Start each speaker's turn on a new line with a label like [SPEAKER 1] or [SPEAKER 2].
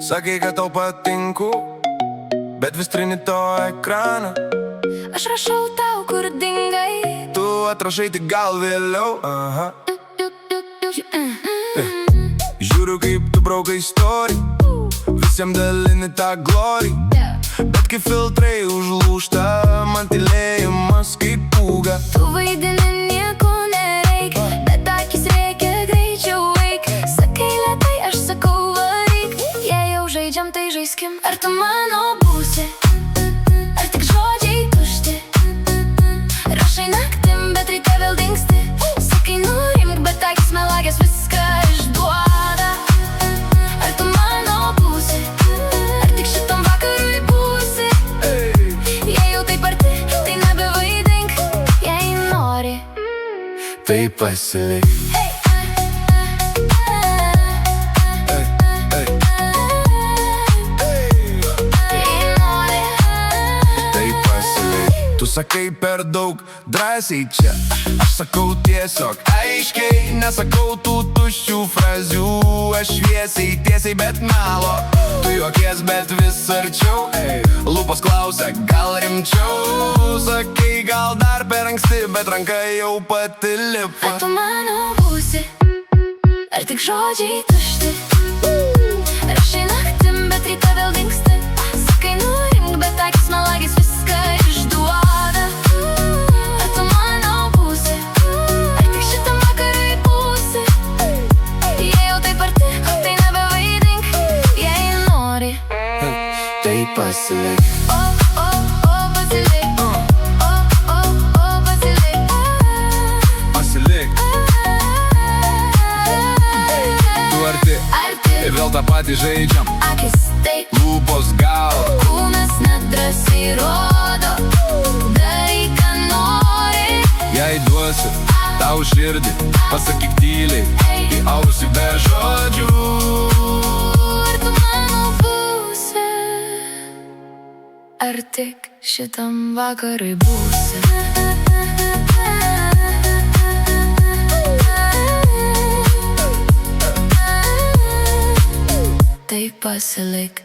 [SPEAKER 1] Sakai, kad tau patinku, bet vis trini to ekraną.
[SPEAKER 2] Aš rašau tau, kur dingai.
[SPEAKER 1] Tu atrašai tik gal vėliau. Aha. Žiūriu, kaip tu braukai story, visiems dalini tą glorį. Bet kai filtrai užlūžta, man tylėjimas kaip pūga.
[SPEAKER 2] Tu vaidini nieko nereik, bet akis reikia greičiau eik. Sakai lėtai, aš sakau varyk. Jei jau žaidžiam, tai žaiskim. Ar tu mano būsi? Ar tik žodžiai tušti? Rašai naktim, bet ryte vėl dingsti. Sakai nurimk, bet akis melagės viską išduoda. Ar tu mano būsi? Ar tik šitam vakarui būsi? Jei jau taip arti, tai nebevaidink. Jei nori,
[SPEAKER 1] Tai pasilik.
[SPEAKER 2] jei nori.
[SPEAKER 1] Tai pasilik. Tu sakai per daug drąsiai čia, aš sakau tiesiog aiškiai. Nesakau tų tuščių frazių, aš šviesiai, tiesiai, bet melo. Tu juokies, bet vis arčiau, lūpos klausia, gal rimčiau. Sakai, gal dar per anksti, bet ranka jau pati lipa.
[SPEAKER 2] Ar tu mano būsi? Ar tik žodžiai tušti? Rašai naktim, bet ryte vėl dingsti. Sakai nurimk, bet akis melagės viską išduoda. Ar tu mano būsi? Ar tik šitam vakarui būsi? Jei jau taip arti, tai nebevaidink. Jei nori,
[SPEAKER 1] Tai pasilik.
[SPEAKER 2] pasilik. Pasilik.
[SPEAKER 1] Pasilik. Tu arti, ir vėl tą patį žaidžiam.
[SPEAKER 2] Akis taip,
[SPEAKER 1] Lūpos gal,
[SPEAKER 2] kūnas nedrąsiai rodo. Daryk, ką nori.
[SPEAKER 1] jei duosiu tau širdį, pasakyk tyliai, į ausį be žodžių.
[SPEAKER 2] Ar tu mano būsi? Ar tik šitam vakarui būsi? Tai pasilik.